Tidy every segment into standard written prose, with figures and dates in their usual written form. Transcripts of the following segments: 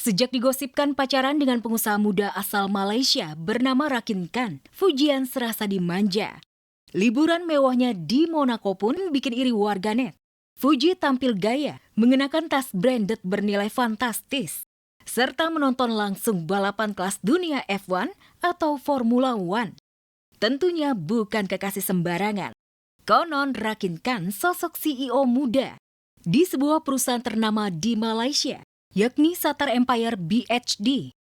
Sejak digosipkan pacaran dengan pengusaha muda asal Malaysia bernama Rakin Khan, Fujian serasa dimanja. Liburan mewahnya di Monaco pun bikin iri warganet. Fuji tampil gaya, mengenakan tas branded bernilai fantastis, serta menonton langsung balapan kelas dunia F1 atau Formula One. Tentunya bukan kekasih sembarangan. Konon Rakin Khan sosok CEO muda di sebuah perusahaan ternama di Malaysia, yakni Satar Empire BHD.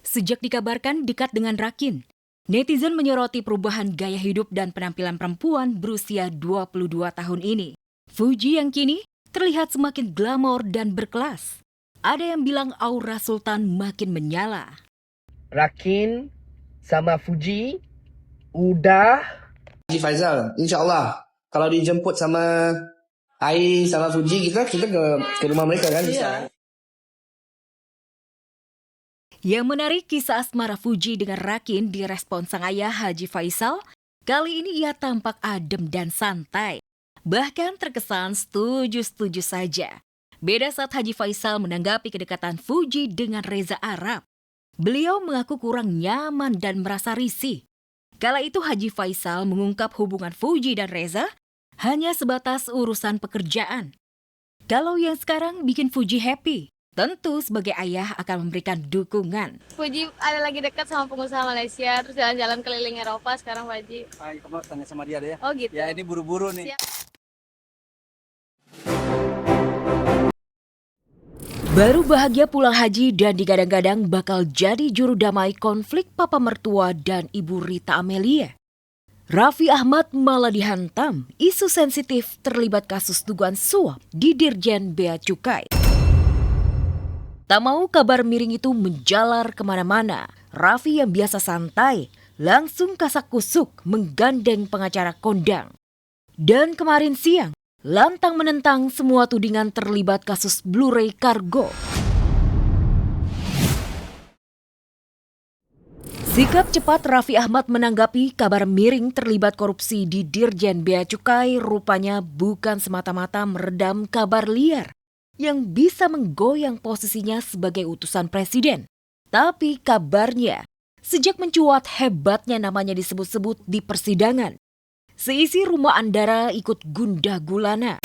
Sejak dikabarkan dekat dengan Rakin, netizen menyoroti perubahan gaya hidup dan penampilan perempuan berusia 22 tahun ini. Fuji yang kini terlihat semakin glamor dan berkelas. Ada yang bilang aura Sultan makin menyala. Rakin sama Fuji udah Haji Faizal, insyaAllah kalau dijemput sama Ai sama Fuji kita ke rumah mereka kan bisa. Yang menarik, kisah asmara Fuji dengan Rakin direspon sang ayah Haji Faisal. Kali ini ia tampak adem dan santai. Bahkan terkesan setuju-setuju saja. Beda saat Haji Faisal menanggapi kedekatan Fuji dengan Reza Arab. Beliau mengaku kurang nyaman dan merasa risih. Kala itu Haji Faisal mengungkap hubungan Fuji dan Reza hanya sebatas urusan pekerjaan. Kalau yang sekarang bikin Fuji happy, tentu sebagai ayah akan memberikan dukungan. Fuji ada lagi dekat sama pengusaha Malaysia, terus jalan-jalan keliling Eropa sekarang Fuji. Kamu tanya sama dia deh ya. Oh gitu. Ya ini buru-buru nih. Siap. Baru bahagia pulang haji dan digadang-gadang bakal jadi juru damai konflik papa mertua dan ibu Rita Amelia. Raffi Ahmad malah dihantam isu sensitif terlibat kasus dugaan suap di Dirjen Bea Cukai. Tak mau kabar miring itu menjalar kemana-mana, Raffi yang biasa santai langsung kasak-kusuk menggandeng pengacara kondang. Dan kemarin siang, lantang menentang semua tudingan terlibat kasus Blu-ray Kargo. Sikap cepat Raffi Ahmad menanggapi kabar miring terlibat korupsi di Dirjen Bea Cukai rupanya bukan semata-mata meredam kabar liar yang bisa menggoyang posisinya sebagai utusan presiden. Tapi kabarnya, sejak mencuat hebatnya namanya disebut-sebut di persidangan, seisi rumah Andara ikut gundah gulana.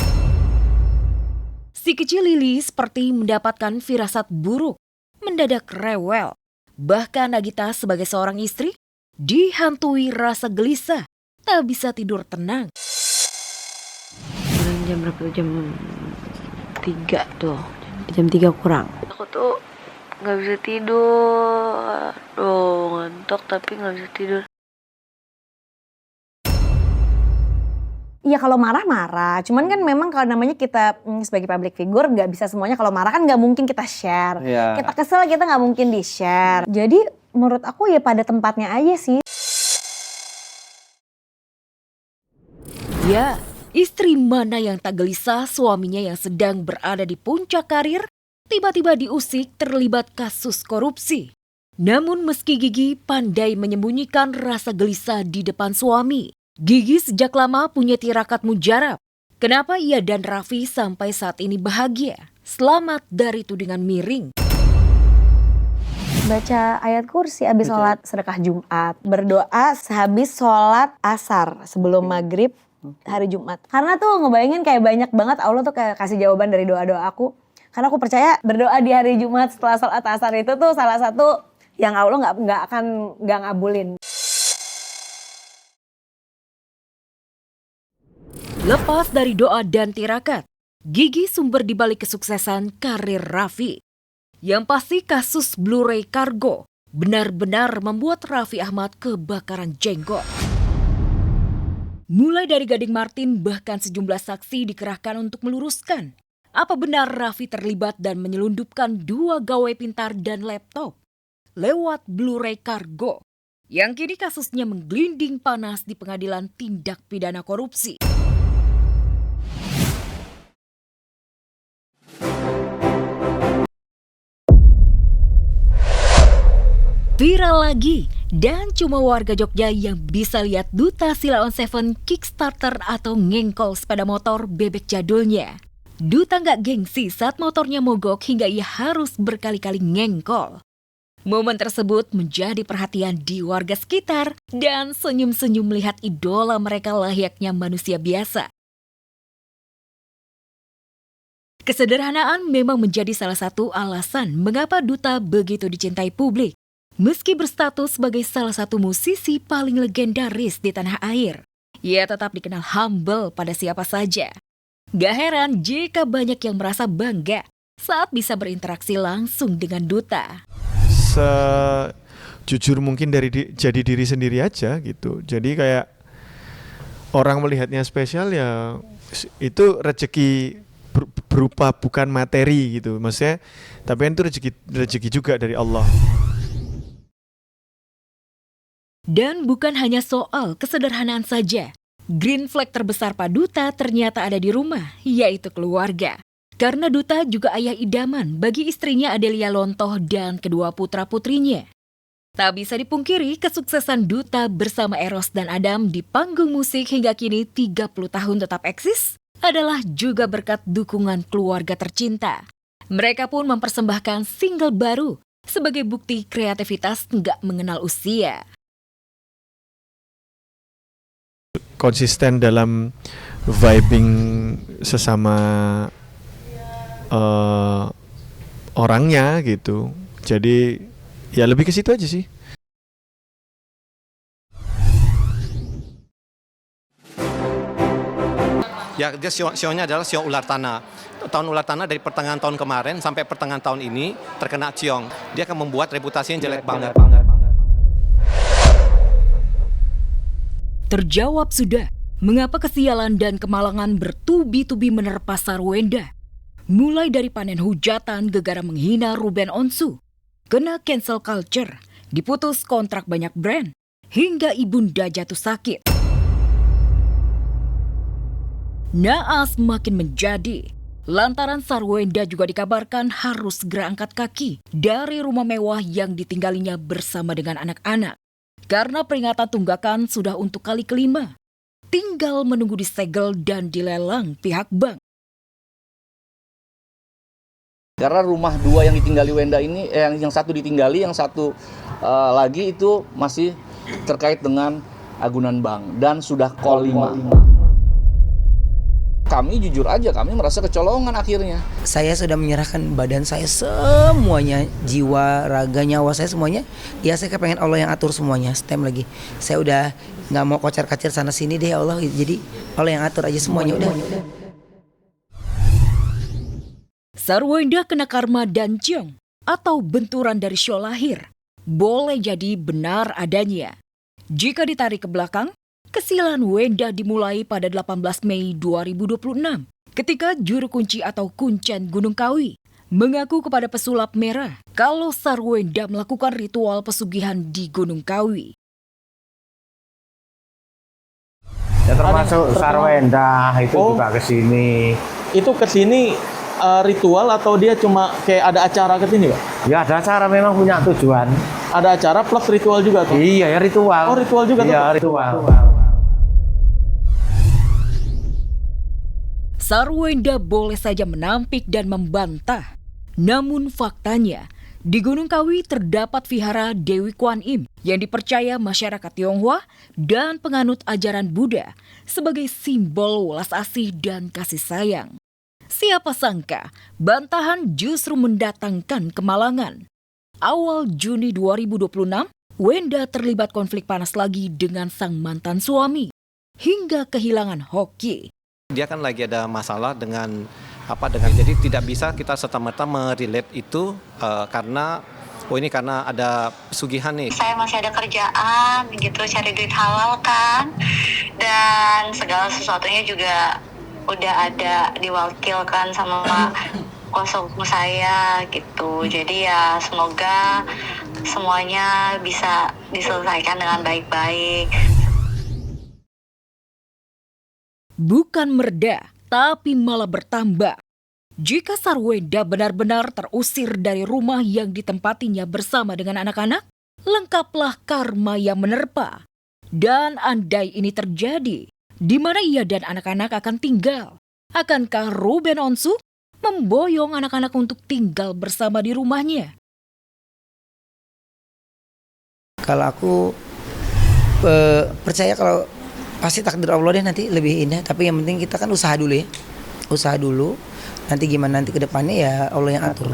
Si kecil Lili seperti mendapatkan firasat buruk, mendadak rewel. Bahkan Nagita sebagai seorang istri dihantui rasa gelisah, tak bisa tidur tenang. Jam berapa tuh? Jam 3 tuh. Jam 3 kurang. Aku tuh gak bisa tidur. Aduh, ngantuk tapi gak bisa tidur. Iya kalau marah-marah, cuman kan memang kalau namanya kita sebagai public figure nggak bisa semuanya, kalau marah kan nggak mungkin kita share. Iya. Kita kesel kita nggak mungkin di-share. Jadi menurut aku ya pada tempatnya aja sih. Ya, istri mana yang tak gelisah suaminya yang sedang berada di puncak karir tiba-tiba diusik terlibat kasus korupsi. Namun meski Gigi pandai menyembunyikan rasa gelisah di depan suami, Gigi sejak lama punya tirakat mujarab. Kenapa ia dan Raffi sampai saat ini bahagia, selamat dari tudingan miring. Baca ayat kursi abis sholat sedekah Jumat. Berdoa sehabis sholat asar sebelum maghrib hari Jumat. Karena tuh ngebayangin kayak banyak banget Allah tuh kayak kasih jawaban dari doa-doa aku. Karena aku percaya berdoa di hari Jumat setelah sholat asar itu tuh salah satu yang Allah nggak akan ngabulin. Lepas dari doa dan tirakat, Gigi sumber di balik kesuksesan karir Raffi. Yang pasti kasus Blu-ray Kargo benar-benar membuat Raffi Ahmad kebakaran jenggot. Mulai dari Gading Martin bahkan sejumlah saksi dikerahkan untuk meluruskan apa benar Raffi terlibat dan menyelundupkan 2 gawai pintar dan laptop lewat Blu-ray Kargo yang kini kasusnya menggelinding panas di Pengadilan Tindak Pidana Korupsi. Viral lagi, Dan cuma warga Jogja yang bisa lihat Duta Sila on Seven Kickstarter atau ngengkol sepeda motor bebek jadulnya. Duta nggak gengsi saat motornya mogok hingga ia harus berkali-kali ngengkol. Momen tersebut menjadi perhatian di warga sekitar dan senyum-senyum melihat idola mereka layaknya manusia biasa. Kesederhanaan memang menjadi salah satu alasan mengapa Duta begitu dicintai publik. Meski berstatus sebagai salah satu musisi paling legendaris di tanah air, ia tetap dikenal humble pada siapa saja. Gak heran jika banyak yang merasa bangga saat bisa berinteraksi langsung dengan Duta. Sejujur mungkin jadi diri sendiri aja gitu. Jadi kayak orang melihatnya spesial ya itu rezeki berupa bukan materi gitu. Maksudnya tapi itu rezeki juga dari Allah. Dan bukan hanya soal kesederhanaan saja. Green flag terbesar Pak Duta ternyata ada di rumah, yaitu keluarga. Karena Duta juga ayah idaman bagi istrinya Adelia Lontoh dan kedua putra-putrinya. Tak bisa dipungkiri kesuksesan Duta bersama Eros dan Adam di panggung musik hingga kini 30 tahun tetap eksis adalah juga berkat dukungan keluarga tercinta. Mereka pun mempersembahkan single baru sebagai bukti kreativitas nggak mengenal usia. Konsisten dalam vibing sesama orangnya gitu. Jadi ya lebih ke situ aja sih. Ya, dia sionya adalah sio ular tanah. Tahun ular tanah dari pertengahan tahun kemarin sampai pertengahan tahun ini terkena ciong. Dia akan membuat reputasi yang jelek banget. Terjawab sudah, mengapa kesialan dan kemalangan bertubi-tubi menerpa Sarwenda. Mulai dari panen hujatan gegara menghina Ruben Onsu, kena cancel culture, diputus kontrak banyak brand, hingga ibunda jatuh sakit. Naas makin menjadi, lantaran Sarwenda juga dikabarkan harus segera angkat kaki dari rumah mewah yang ditinggalinya bersama dengan anak-anak. Karena peringatan tunggakan sudah untuk kali kelima. Tinggal menunggu disegel dan dilelang pihak bank. Karena rumah dua yang ditinggali Wenda ini, yang satu ditinggali, yang satu lagi itu masih terkait dengan agunan bank dan sudah call 5. Kami jujur aja, kami merasa kecolongan akhirnya. Saya sudah menyerahkan badan saya semuanya, jiwa, raga, nyawa saya semuanya. Ya saya kepengen Allah yang atur semuanya, stem lagi. Saya udah nggak mau kocar-kacir sana sini deh Allah. Jadi Allah yang atur aja semuanya udah. Sarwenda kena karma dan ciong atau benturan dari show lahir. Boleh jadi benar adanya. Jika ditarik ke belakang, kesialan Wenda dimulai pada 18 Mei 2026 ketika juru kunci atau kuncen Gunung Kawi mengaku kepada pesulap merah kalau Sarwenda melakukan ritual pesugihan di Gunung Kawi. Ya termasuk Sarwenda itu juga kesini. Itu kesini ritual atau dia cuma kayak ada acara kesini Pak? Ya ada acara, memang punya tujuan. Ada acara plus ritual juga tuh? Iya ya ritual. Oh ritual juga tuh? Iya ritual. Sarwenda boleh saja menampik dan membantah. Namun faktanya, di Gunung Kawi terdapat vihara Dewi Kwan Im yang dipercaya masyarakat Tionghoa dan penganut ajaran Buddha sebagai simbol welas asih dan kasih sayang. Siapa sangka, bantahan justru mendatangkan kemalangan. Awal Juni 2026, Wenda terlibat konflik panas lagi dengan sang mantan suami, hingga kehilangan hoki. Dia kan lagi ada masalah dengan jadi tidak bisa kita serta-merta merelate itu karena karena ada pesugihan nih. Saya masih ada kerjaan gitu, cari duit halal kan, dan segala sesuatunya juga udah ada diwakilkan sama kuasa hukum saya gitu. Jadi ya semoga semuanya bisa diselesaikan dengan baik-baik. Bukan mereda, tapi malah bertambah. Jika Sarwenda benar-benar terusir dari rumah yang ditempatinya bersama dengan anak-anak, lengkaplah karma yang menerpa. Dan andai ini terjadi, di mana ia dan anak-anak akan tinggal? Akankah Ruben Onsu memboyong anak-anak untuk tinggal bersama di rumahnya? Kalau aku percaya kalau pasti takdir Allah deh nanti lebih indah. Tapi yang penting kita kan usaha dulu ya. Usaha dulu. Nanti gimana nanti ke depannya ya Allah yang atur.